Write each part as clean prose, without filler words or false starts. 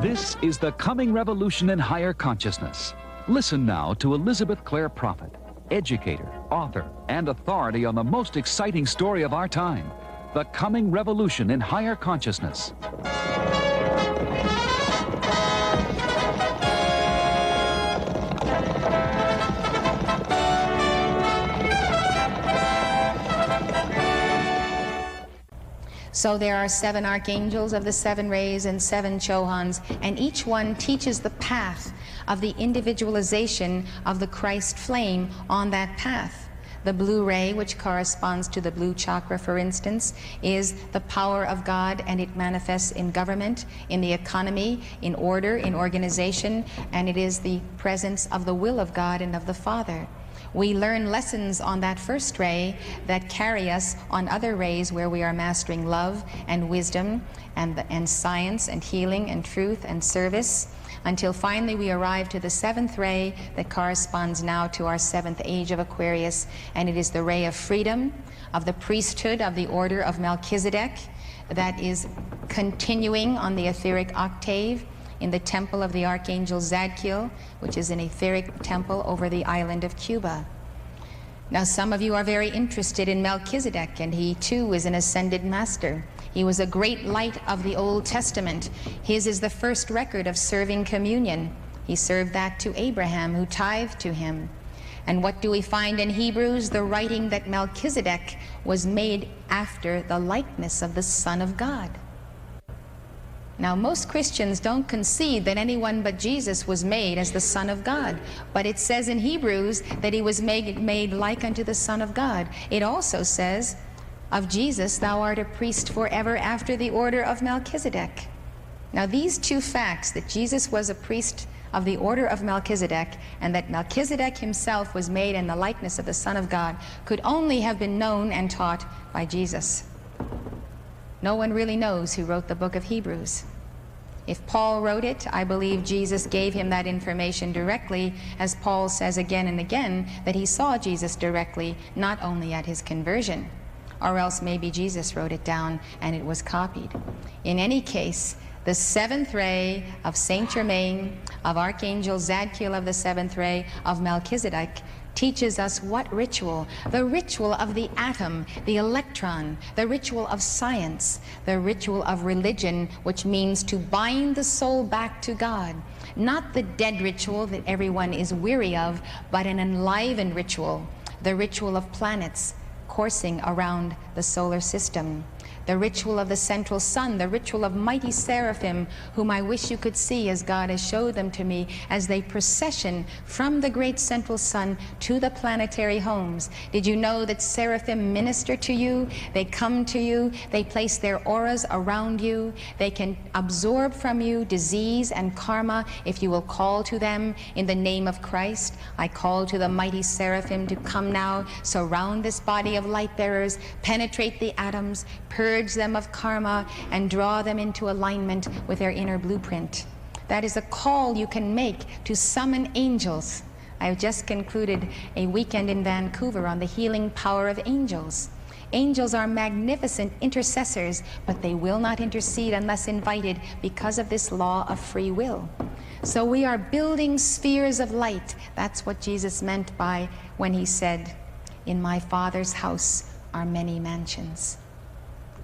This is the coming revolution in higher consciousness. Listen now to Elizabeth Clare Prophet, educator, author, and authority on the most exciting story of our time, the coming revolution in higher consciousness. So there are 7 archangels of the 7 rays and 7 chohans, and each one teaches the path of the individualization of the Christ flame on that path. The blue ray, which corresponds to the blue chakra, for instance, is the power of God, and it manifests in government, in the economy, in order, in organization, and it is the presence of the will of God and of the Father. We learn lessons on that first ray that carry us on other rays where we are mastering love and wisdom and science and healing and truth and service, until finally we arrive to the 7th ray that corresponds now to our 7th age of Aquarius, and it is the ray of freedom, of the priesthood of the order of Melchizedek, that is continuing on the etheric octave in the temple of the Archangel Zadkiel, which is an etheric temple over the island of Cuba. Now, some of you are very interested in Melchizedek, and he too is an ascended master. He was a great light of the Old Testament. His is the first record of serving communion. He served that to Abraham, who tithed to him. And what do we find in Hebrews? The writing that Melchizedek was made after the likeness of the Son of God. Now, most Christians don't concede that anyone but Jesus was made as the Son of God, but it says in Hebrews that he was made like unto the Son of God. It also says, of Jesus, thou art a priest forever after the order of Melchizedek. Now, these two facts, that Jesus was a priest of the order of Melchizedek and that Melchizedek himself was made in the likeness of the Son of God, could only have been known and taught by Jesus. No one really knows who wrote the book of Hebrews. If Paul wrote it, I believe Jesus gave him that information directly, as Paul says again and again that he saw Jesus directly, not only at his conversion. Or else maybe Jesus wrote it down and it was copied. In any case, the 7th ray of Saint Germain, of Archangel Zadkiel of the 7th ray, of Melchizedek, teaches us what ritual? The ritual of the atom, the electron, the ritual of science, the ritual of religion, which means to bind the soul back to God. Not the dead ritual that everyone is weary of, but an enlivened ritual, the ritual of planets coursing around the solar system. The ritual of the central sun, the ritual of mighty seraphim, whom I wish you could see as God has showed them to me, as they procession from the great central sun to the planetary homes. Did you know that seraphim minister to you? They come to you, they place their auras around you, they can absorb from you disease and karma if you will call to them in the name of Christ. I call to the mighty seraphim to come now, surround this body of light bearers, penetrate the atoms, purge them of karma, and draw them into alignment with their inner blueprint. That is a call you can make to summon angels. I have just concluded a weekend in Vancouver on the healing power of angels. Angels are magnificent intercessors, but they will not intercede unless invited because of this law of free will. So we are building spheres of light. That's what Jesus meant by when he said, "In my Father's house are many mansions."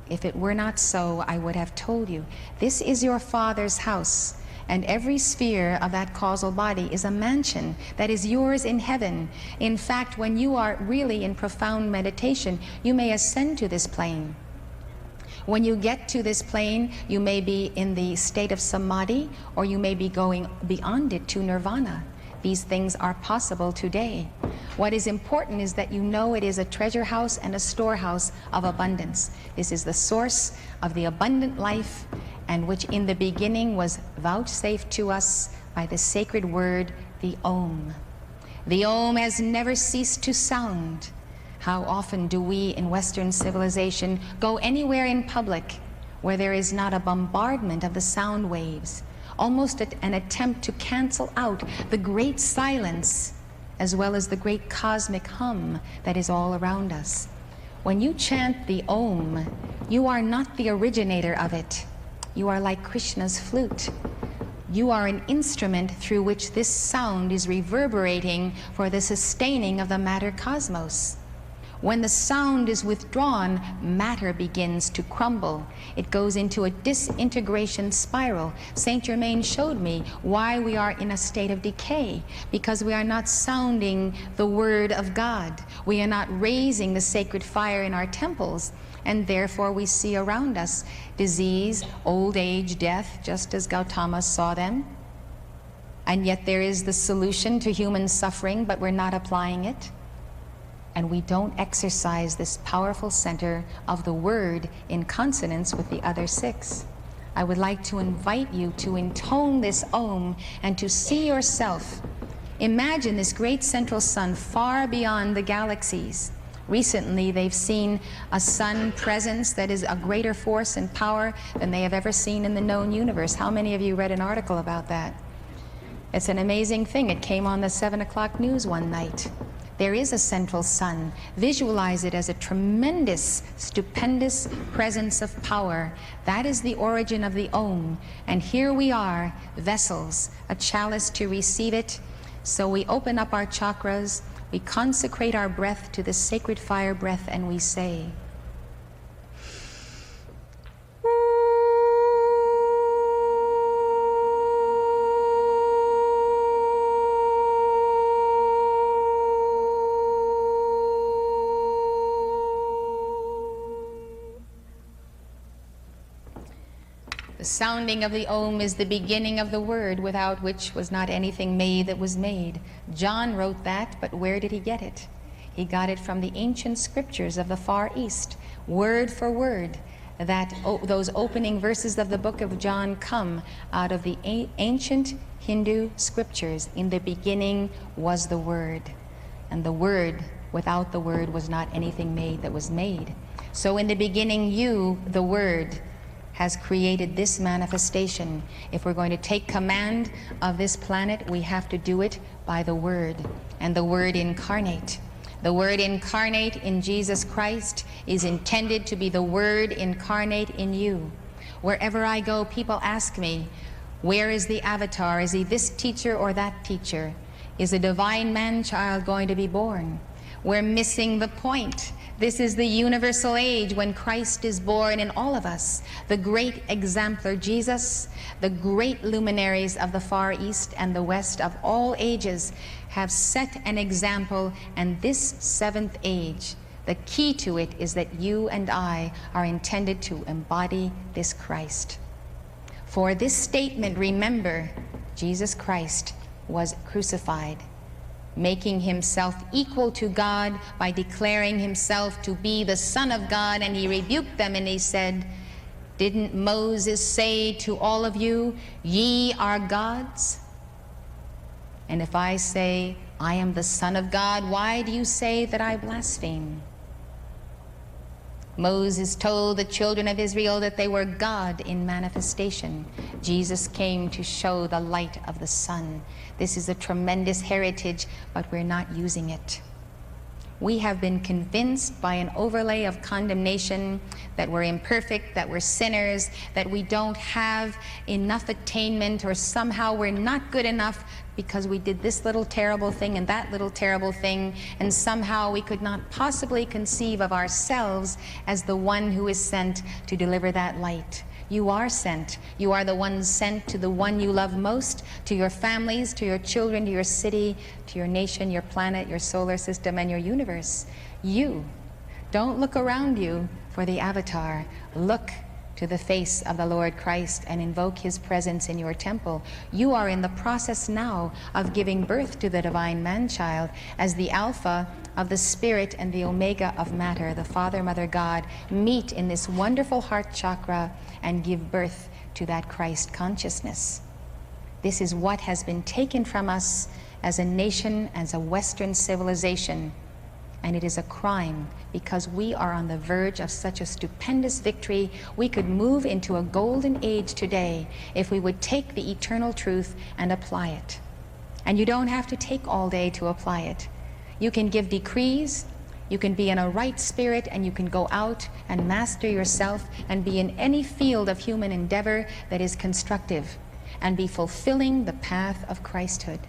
If it were not so, I would have told you. This is your Father's house, and every sphere of that causal body is a mansion that is yours in heaven. In fact, when you are really in profound meditation, you may ascend to this plane. When you get to this plane, you may be in the state of samadhi, or you may be going beyond it to nirvana. These things are possible today. What is important is that you know it is a treasure house and a storehouse of abundance. This is the source of the abundant life, and which in the beginning was vouchsafed to us by the sacred word, the Om. The Om has never ceased to sound. How often do we in Western civilization go anywhere in public where there is not a bombardment of the sound waves? Almost an attempt to cancel out the great silence as well as the great cosmic hum that is all around us. When you chant the Om, you are not the originator of it. You are like Krishna's flute. You are an instrument through which this sound is reverberating for the sustaining of the matter cosmos. When the sound is withdrawn, matter begins to crumble. It goes into a disintegration spiral. Saint Germain showed me why we are in a state of decay, because we are not sounding the word of God. We are not raising the sacred fire in our temples, and therefore we see around us disease, old age, death, just as Gautama saw them. And yet there is the solution to human suffering, but we're not applying it. And we don't exercise this powerful center of the word in consonance with the other six. I would like to invite you to intone this Om and to see yourself. Imagine this great central sun far beyond the galaxies. Recently, they've seen a sun presence that is a greater force and power than they have ever seen in the known universe. How many of you read an article about that? It's an amazing thing. It came on the 7 o'clock news one night. There is a central sun. Visualize it as a tremendous, stupendous presence of power. That is the origin of the Om. And here we are, vessels, a chalice to receive it. So we open up our chakras, we consecrate our breath to the sacred fire breath, and we say, the sounding of the Om is the beginning of the word, without which was not anything made that was made. John wrote that, but where did he get it? He got it from the ancient scriptures of the Far East, word for word. Those opening verses of the book of John come out of the ancient Hindu scriptures. In the beginning was the Word, and the Word, without the Word, was not anything made that was made. So in the beginning, you, the Word, has created this manifestation. If we're going to take command of this planet, we have to do it by the Word, and the Word incarnate. The Word incarnate in Jesus Christ is intended to be the Word incarnate in you. Wherever I go, people ask me, where is the avatar? Is he this teacher or that teacher? Is a divine man-child going to be born? We're missing the point. This is the universal age when Christ is born in all of us. The great exemplar Jesus, the great luminaries of the Far East and the West of all ages have set an example, and this seventh age, the key to it is that you and I are intended to embody this Christ. For this statement, remember, Jesus Christ was crucified, making himself equal to God by declaring himself to be the Son of God, and he rebuked them and he said, didn't Moses say to all of you, ye are gods? And if I say, I am the Son of God, why do you say that I blaspheme? Moses told the children of Israel that they were God in manifestation. Jesus came to show the light of the sun. This is a tremendous heritage, but we're not using it. We have been convinced by an overlay of condemnation that we're imperfect, that we're sinners, that we don't have enough attainment, or somehow we're not good enough because we did this little terrible thing and that little terrible thing, and somehow we could not possibly conceive of ourselves as the one who is sent to deliver that light. You are sent. You are the ones sent to the one you love most, to your families, to your children, to your city, to your nation, your planet, your solar system, and your universe. You. Don't look around you for the avatar. Look to the face of the Lord Christ and invoke his presence in your temple. You are in the process now of giving birth to the divine man-child as the Alpha of the Spirit and the Omega of matter. The Father, Mother, God meet in this wonderful heart chakra and give birth to that Christ consciousness. This is what has been taken from us as a nation, as a Western civilization. And it is a crime, because we are on the verge of such a stupendous victory. We could move into a golden age today if we would take the eternal truth and apply it. And you don't have to take all day to apply it. You can give decrees, You can be in a right spirit, and you can go out and master yourself and be in any field of human endeavor that is constructive and be fulfilling the path of Christhood,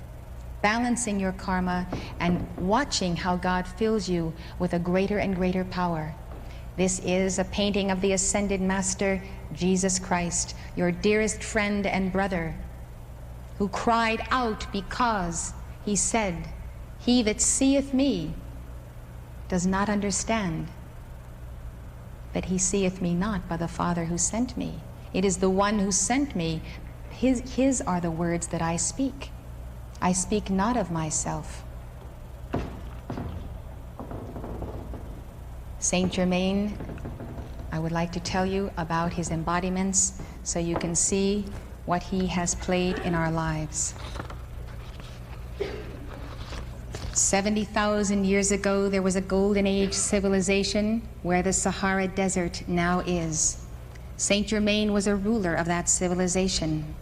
balancing your karma and watching how God fills you with a greater and greater power. This is a painting of the ascended Master, Jesus Christ, your dearest friend and brother, who cried out because he said, "He that seeth me does not understand that he seeth me not by the Father who sent me. It is the one who sent me. His are the words that I speak. I speak not of myself." Saint Germain, I would like to tell you about his embodiments so you can see what he has played in our lives. 70,000 years ago, there was a golden age civilization where the Sahara Desert now is. Saint Germain was a ruler of that civilization.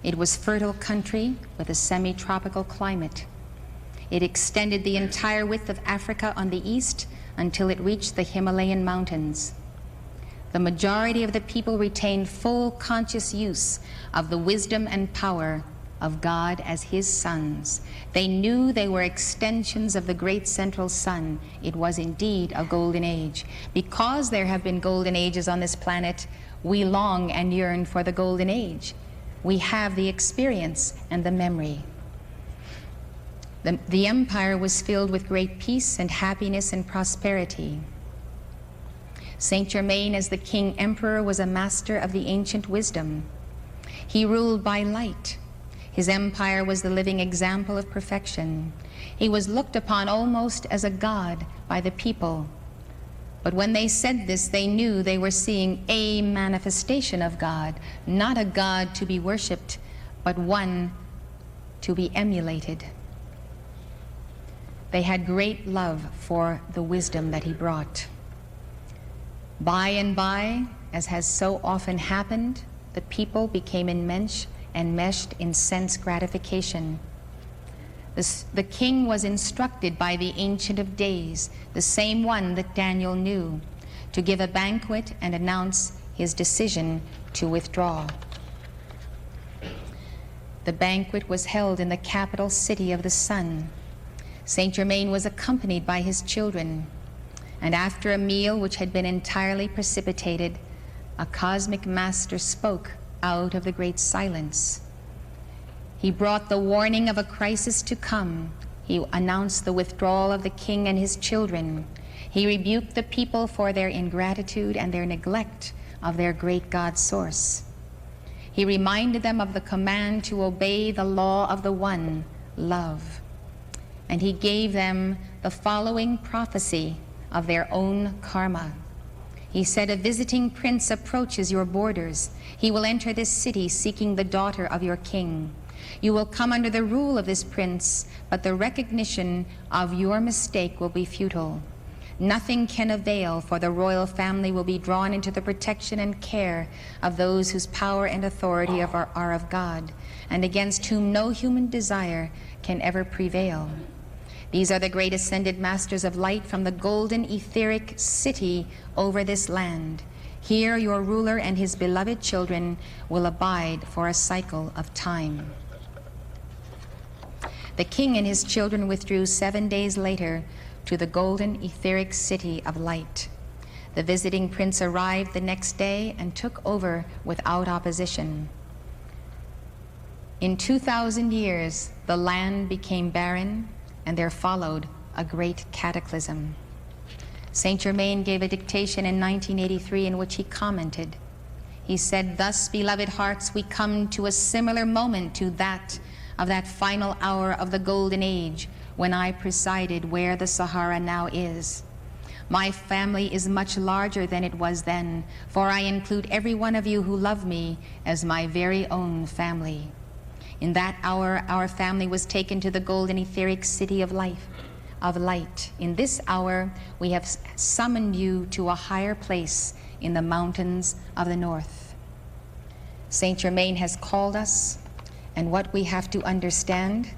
It was fertile country with a semi-tropical climate. It extended the entire width of Africa on the east until it reached the Himalayan mountains. The majority of the people retained full conscious use of the wisdom and power of God as his sons. They knew they were extensions of the great central sun. It was indeed a golden age. Because there have been golden ages on this planet, we long and yearn for the golden age. We have the experience and the memory. The empire was filled with great peace and happiness and prosperity. Saint Germain, as the king emperor, was a master of the ancient wisdom. He ruled by light. His empire was the living example of perfection. He was looked upon almost as a god by the people. But when they said this, they knew they were seeing a manifestation of God, not a God to be worshipped, but one to be emulated. They had great love for the wisdom that he brought. By and by, as has so often happened, the people became enmeshed in sense gratification. The king was instructed by the Ancient of Days, the same one that Daniel knew, to give a banquet and announce his decision to withdraw. The banquet was held in the capital city of the sun. Saint Germain was accompanied by his children, and after a meal which had been entirely precipitated, a cosmic master spoke out of the great silence. He brought the warning of a crisis to come. He announced the withdrawal of the king and his children. He rebuked the people for their ingratitude and their neglect of their great God source. He reminded them of the command to obey the law of the one, love. And he gave them the following prophecy of their own karma. He said, "A visiting prince approaches your borders. He will enter this city seeking the daughter of your king. You will come under the rule of this prince, but the recognition of your mistake will be futile. Nothing can avail, for the royal family will be drawn into the protection and care of those whose power and authority are of God, and against whom no human desire can ever prevail. These are the great ascended masters of light from the golden etheric city over this land. Here your ruler and his beloved children will abide for a cycle of time." The king and his children withdrew 7 days later to the golden etheric city of light. The visiting prince arrived the next day and took over without opposition. In 2,000 years, the land became barren, and there followed a great cataclysm. Saint Germain gave a dictation in 1983 in which he commented. He said, "Thus, beloved hearts, we come to a similar moment to that of that final hour of the golden age when I presided where the Sahara now is. My family is much larger than it was then, for I include every one of you who love me as my very own family. In that hour, our family was taken to the golden etheric city of life, of light. In this hour, we have summoned you to a higher place in the mountains of the north." Saint Germain has called us, and what we have to understand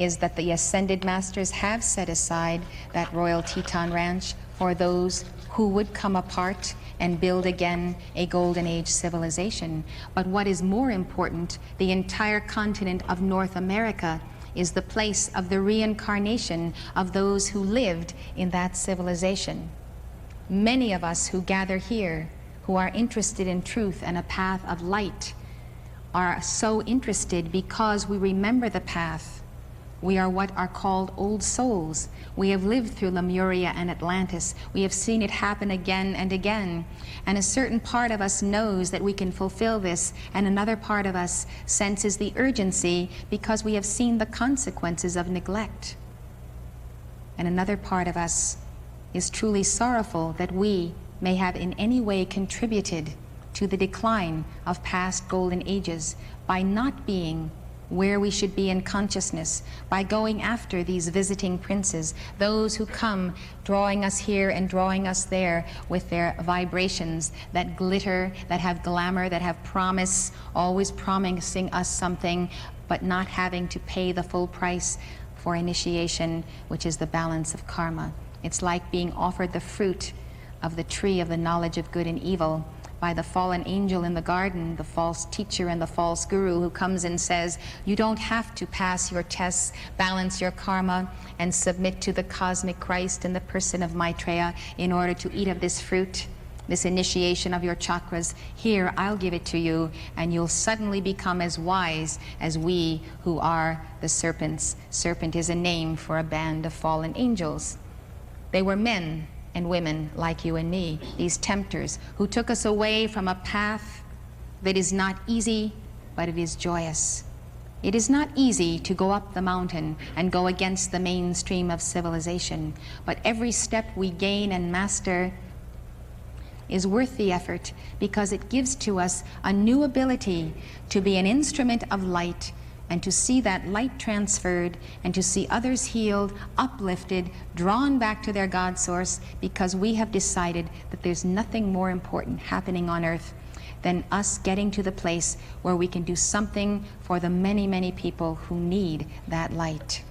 is that the Ascended Masters have set aside that Royal Teton Ranch for those who would come apart and build again a Golden Age civilization. But what is more important, the entire continent of North America is the place of the reincarnation of those who lived in that civilization. Many of us who gather here, who are interested in truth and a path of light, are so interested because we remember the path. We are what are called old souls. We have lived through Lemuria and Atlantis. We have seen it happen again and again. And a certain part of us knows that we can fulfill this, and another part of us senses the urgency because we have seen the consequences of neglect. And another part of us is truly sorrowful that we may have in any way contributed to the decline of past golden ages by not being where we should be in consciousness, by going after these visiting princes, those who come drawing us here and drawing us there with their vibrations that glitter, that have glamour, that have promise, always promising us something, but not having to pay the full price for initiation, which is the balance of karma. It's like being offered the fruit of the tree of the knowledge of good and evil by the fallen angel in the garden, the false teacher and the false guru who comes and says, you don't have to pass your tests, balance your karma, and submit to the cosmic Christ in the person of Maitreya in order to eat of this fruit, this initiation of your chakras. Here, I'll give it to you, and you'll suddenly become as wise as we who are the serpents. Serpent is a name for a band of fallen angels. They were men and women like you and me, these tempters who took us away from a path that is not easy, but it is joyous. It is not easy to go up the mountain and go against the mainstream of civilization, but every step we gain and master is worth the effort because it gives to us a new ability to be an instrument of light and to see that light transferred, and to see others healed, uplifted, drawn back to their God source, because we have decided that there's nothing more important happening on earth than us getting to the place where we can do something for the many, many people who need that light.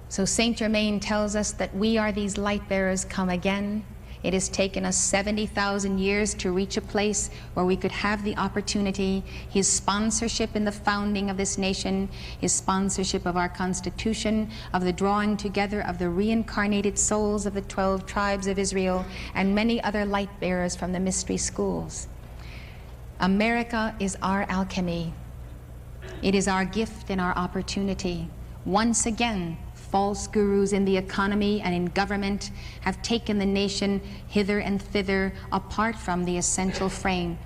So Saint Germain tells us that we are these light bearers come again. It has taken us 70,000 years to reach a place where we could have the opportunity. His sponsorship in the founding of this nation, his sponsorship of our Constitution, of the drawing together of the reincarnated souls of the 12 tribes of Israel, and many other light bearers from the mystery schools. America is our alchemy. It is our gift and our opportunity. Once again, false gurus in the economy and in government have taken the nation hither and thither apart from the essential flame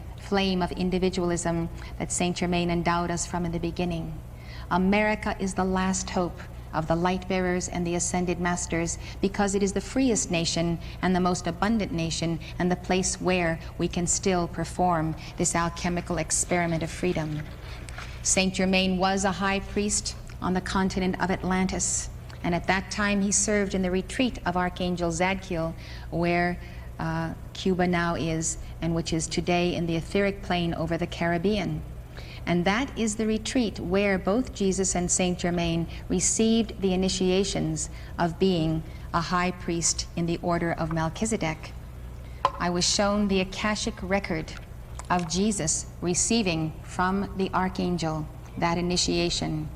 of individualism that Saint Germain endowed us from in the beginning. America is the last hope of the light bearers and the ascended masters because it is the freest nation and the most abundant nation and the place where we can still perform this alchemical experiment of freedom. Saint Germain was a high priest on the continent of Atlantis. And at that time, he served in the retreat of Archangel Zadkiel, where Cuba now is, and which is today in the etheric plane over the Caribbean. And that is the retreat where both Jesus and Saint Germain received the initiations of being a high priest in the order of Melchizedek. I was shown the Akashic record of Jesus receiving from the Archangel that initiation.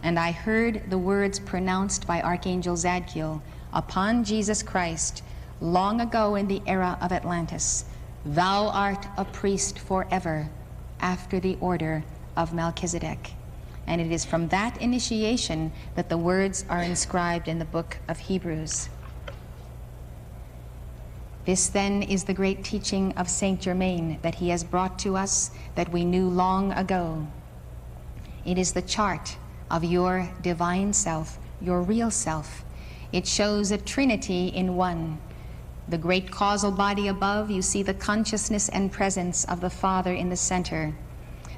And I heard the words pronounced by Archangel Zadkiel upon Jesus Christ long ago in the era of Atlantis. Thou art a priest forever after the order of Melchizedek. And it is from that initiation that the words are inscribed in the book of Hebrews. This then is the great teaching of Saint Germain that he has brought to us that we knew long ago. It is the chart of your divine self, your real self. It shows a trinity in one. The great causal body above, you see the consciousness and presence of the Father in the center.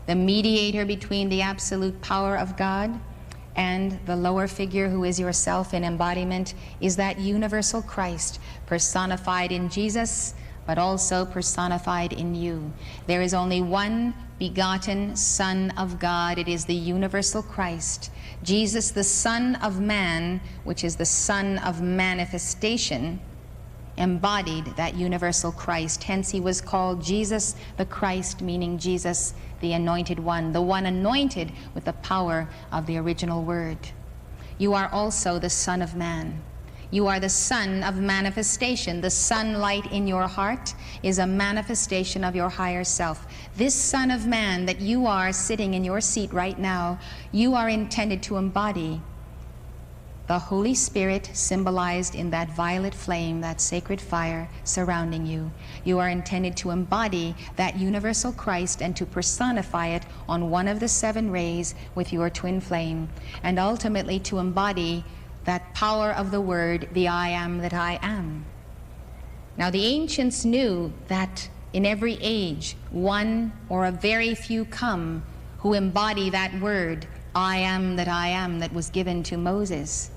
The mediator between the absolute power of God and the lower figure who is yourself in embodiment is that universal Christ personified in Jesus, but also personified in you. There is only one begotten Son of God. It is the universal Christ. Jesus, the Son of Man, which is the Son of manifestation, embodied that universal Christ. Hence he was called Jesus the Christ, meaning Jesus the Anointed One, the one anointed with the power of the original Word. You are also the Son of Man. You are the Son of manifestation. The sunlight in your heart is a manifestation of your higher self. This Son of Man that you are sitting in your seat right now, you are intended to embody the Holy Spirit symbolized in that violet flame, that sacred fire surrounding you. You are intended to embody that universal Christ and to personify it on one of the 7 rays with your twin flame, and ultimately to embody that power of the Word, the I am that I am. Now the ancients knew that in every age, one or a very few come who embody that word, I am that was given to Moses.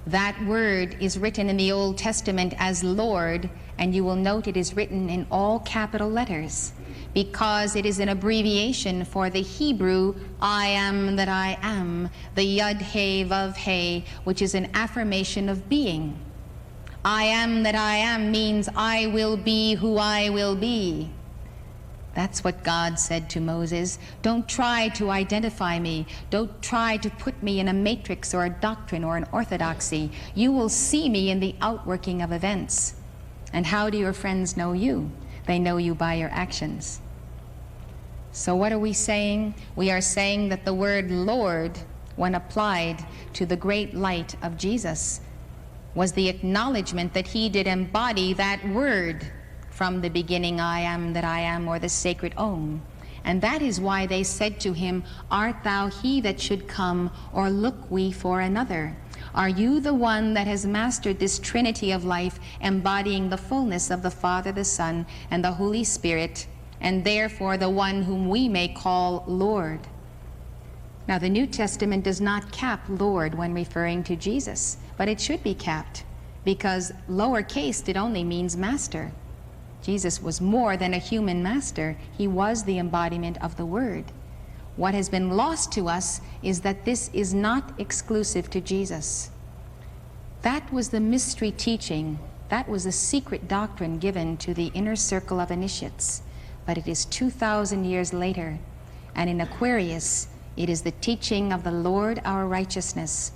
That word is written in the Old Testament as Lord, and you will note it is written in all capital letters, because it is an abbreviation for the Hebrew I am that I am, the Yud He Vav He, which is an affirmation of being. I am that I am means I will be who I will be. That's what God said to Moses. Don't try to identify me. Don't try to put me in a matrix or a doctrine or an orthodoxy. You will see me in the outworking of events. And how do your friends know you? They know you by your actions. So what are we saying? We are saying that the word Lord, when applied to the great light of Jesus, was the acknowledgement that he did embody that word from the beginning, I am that I am, or the sacred Om. And that is why they said to him, art thou he that should come, or look we for another? Are you the one that has mastered this trinity of life, embodying the fullness of the Father, the Son, and the Holy Spirit, and therefore the one whom we may call Lord? Now the New Testament does not cap Lord when referring to Jesus, but it should be capped, because lowercase it only means master. Jesus was more than a human master. He was the embodiment of the Word. What has been lost to us is that this is not exclusive to Jesus. That was the mystery teaching. That was a secret doctrine given to the inner circle of initiates. But it is 2,000 years later, and in Aquarius, it is the teaching of the Lord our righteousness,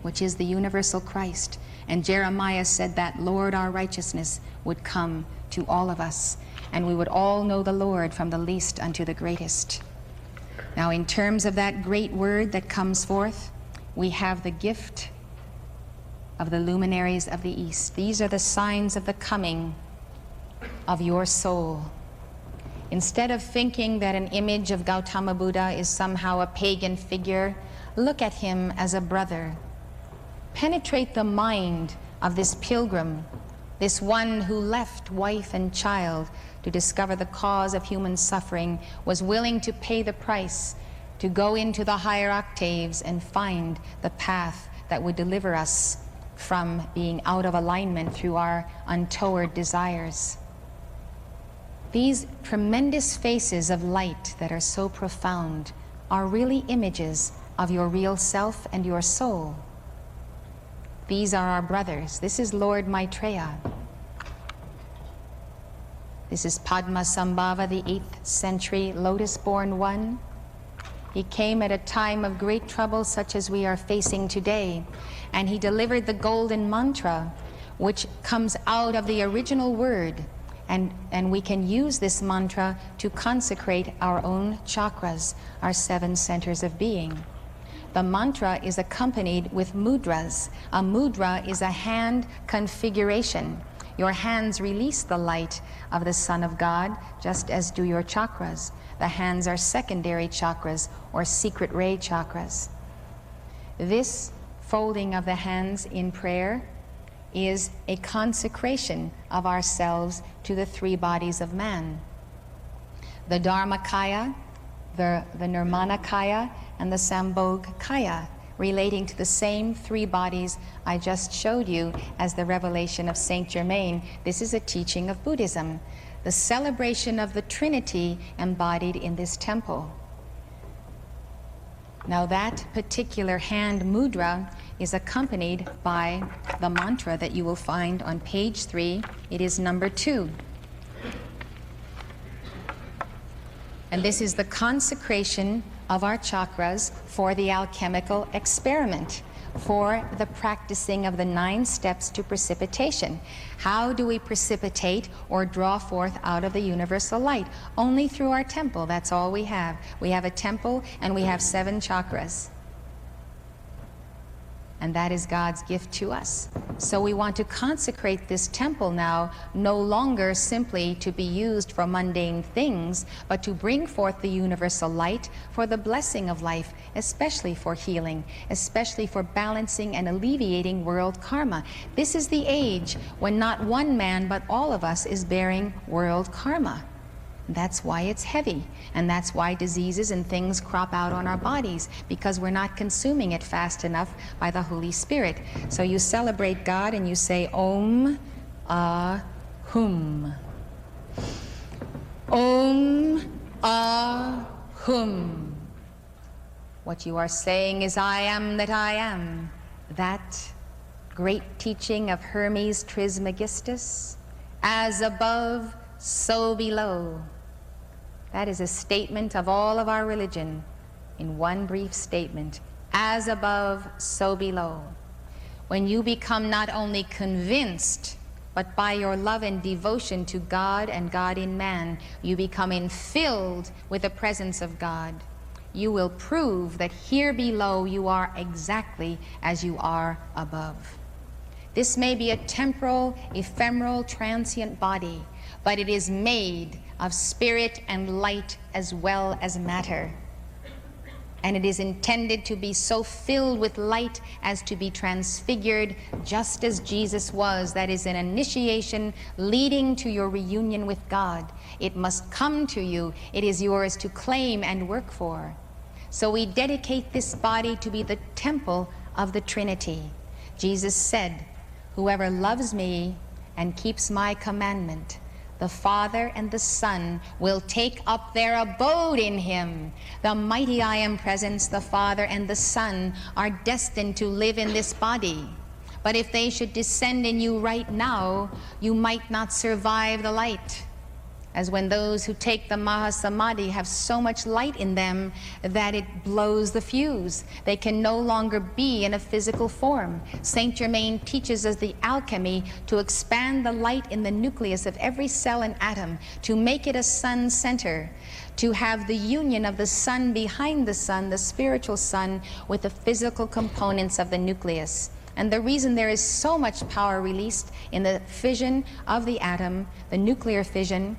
which is the universal Christ. And Jeremiah said that Lord our righteousness would come to all of us, and we would all know the Lord from the least unto the greatest. Now, in terms of that great word that comes forth, we have the gift of the luminaries of the East. These are the signs of the coming of your soul. Instead of thinking that an image of Gautama Buddha is somehow a pagan figure, look at him as a brother. Penetrate the mind of this pilgrim, this one who left wife and child to discover the cause of human suffering, was willing to pay the price, to go into the higher octaves and find the path that would deliver us from being out of alignment through our untoward desires. These tremendous faces of light that are so profound are really images of your real self and your soul. These are our brothers. This is Lord Maitreya. This is Padma Sambhava, the 8th century lotus-born one. He came at a time of great trouble such as we are facing today, and he delivered the golden mantra, which comes out of the original word, and we can use this mantra to consecrate our own chakras, our 7 centers of being. The mantra is accompanied with mudras. A mudra is a hand configuration. Your hands release the light of the Son of God, just as do your chakras. The hands are secondary chakras, or secret ray chakras. This folding of the hands in prayer is a consecration of ourselves to the 3 bodies of man. The Dharmakaya, the Nirmanakaya, and the Sambhogakaya, relating to the same three bodies I just showed you as the revelation of Saint Germain. This is a teaching of Buddhism, the celebration of the Trinity embodied in this temple. Now that particular hand mudra is accompanied by the mantra that you will find on page 3. It is number 2. And this is the consecration of our chakras for the alchemical experiment, for the practicing of the 9 steps to precipitation. How do we precipitate or draw forth out of the universal light? Only through our temple. That's all we have. We have a temple and we have 7 chakras. And that is God's gift to us. So we want to consecrate this temple now, no longer simply to be used for mundane things, but to bring forth the universal light for the blessing of life, especially for healing, especially for balancing and alleviating world karma. This is the age when not one man, but all of us is bearing world karma. That's why it's heavy, and that's why diseases and things crop out on our bodies, because we're not consuming it fast enough by the Holy Spirit. So you celebrate God and you say Om Ahum. Om Ahum. What you are saying is I am that I am. That great teaching of Hermes Trismegistus, as above, so below. That is a statement of all of our religion in one brief statement. As above, so below. When you become not only convinced, but by your love and devotion to God and God in man, you become infilled with the presence of God. You will prove that here below you are exactly as you are above. This may be a temporal, ephemeral, transient body, but it is made of spirit and light as well as matter. And it is intended to be so filled with light as to be transfigured just as Jesus was. That is an initiation leading to your reunion with God. It must come to you. It is yours to claim and work for. So we dedicate this body to be the temple of the Trinity. Jesus said, "Whoever loves me and keeps my commandment, the Father and the Son will take up their abode in him." The mighty I Am Presence, the Father and the Son, are destined to live in this body. But if they should descend in you right now, you might not survive the light. As when those who take the Mahasamadhi have so much light in them that it blows the fuse. They can no longer be in a physical form. Saint Germain teaches us the alchemy to expand the light in the nucleus of every cell and atom, to make it a sun center, to have the union of the sun behind the sun, the spiritual sun, with the physical components of the nucleus. And the reason there is so much power released in the fission of the atom, the nuclear fission,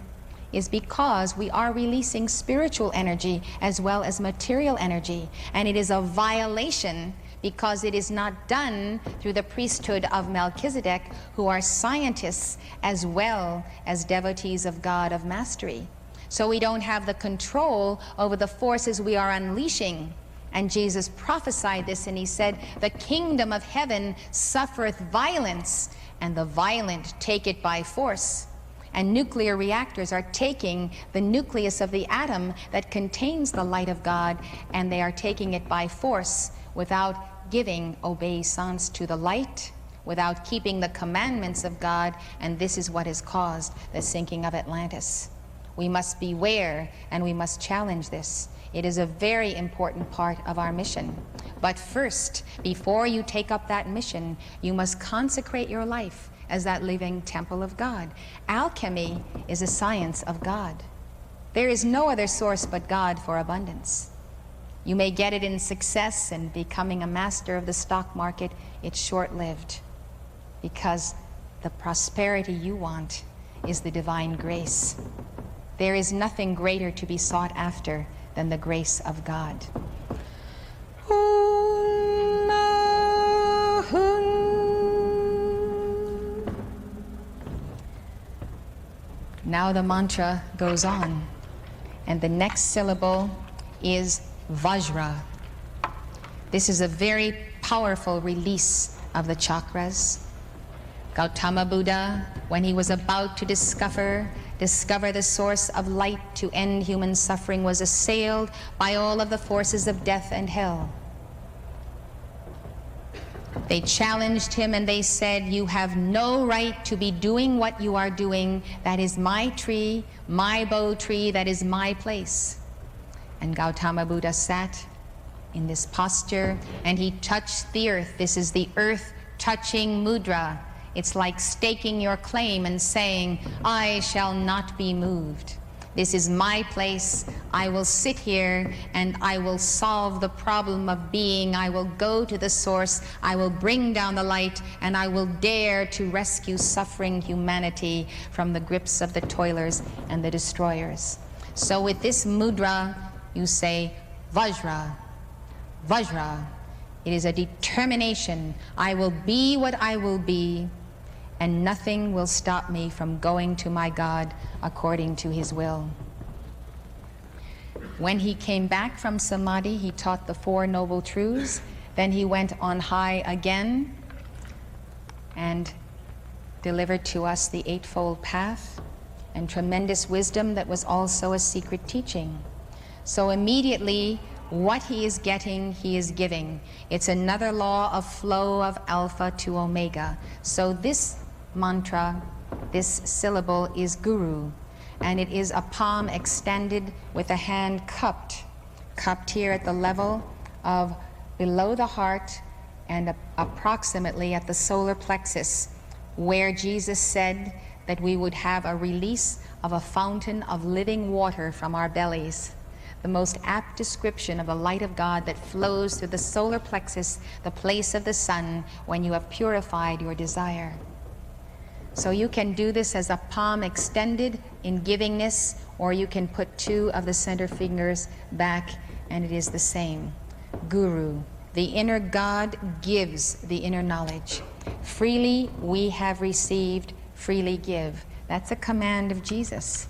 is because we are releasing spiritual energy as well as material energy. And it is a violation because it is not done through the priesthood of Melchizedek, who are scientists as well as devotees of God of mastery. So we don't have the control over the forces we are unleashing. And Jesus prophesied this, and he said, "The kingdom of heaven suffereth violence, and the violent take it by force." And nuclear reactors are taking the nucleus of the atom that contains the light of God, and they are taking it by force without giving obeisance to the light, without keeping the commandments of God, and this is what has caused the sinking of Atlantis. We must beware, and we must challenge this. It is a very important part of our mission. But first, before you take up that mission, you must consecrate your life as that living temple of God. Alchemy is a science of God. There is no other source but God for abundance. You may get it in success and becoming a master of the stock market. It's short-lived, because the prosperity you want is the divine grace. There is nothing greater to be sought after than the grace of God. Now the mantra goes on, and the next syllable is Vajra. This is a very powerful release of the chakras. Gautama Buddha, when he was about to discover the source of light to end human suffering, was assailed by all of the forces of death and hell. They challenged him and they said, "You have no right to be doing what you are doing. That is my tree, my bow tree, that is my place." And Gautama Buddha sat in this posture and he touched the earth. This is the earth touching mudra. It's like staking your claim and saying, "I shall not be moved. This is my place. I will sit here and I will solve the problem of being. I will go to the source. I will bring down the light and I will dare to rescue suffering humanity from the grips of the toilers and the destroyers." So with this mudra, you say, Vajra, Vajra. It is a determination. I will be what I will be, and nothing will stop me from going to my God according to his will. When he came back from Samadhi, he taught the Four Noble Truths. Then he went on high again and delivered to us the Eightfold Path and tremendous wisdom that was also a secret teaching. So immediately, what he is getting, he is giving. It's another law of flow of alpha to omega. So this mantra, this syllable is Guru, and it is a palm extended with a hand cupped here at the level of below the heart and approximately at the solar plexus, where Jesus said that we would have a release of a fountain of living water from our bellies. The most apt description of the light of God that flows through the solar plexus, the place of the sun, when you have purified your desire. So you can do this as a palm extended in givingness, or you can put two of the center fingers back, and it is the same. Guru, the inner God, gives the inner knowledge. Freely we have received, freely give. That's a command of Jesus.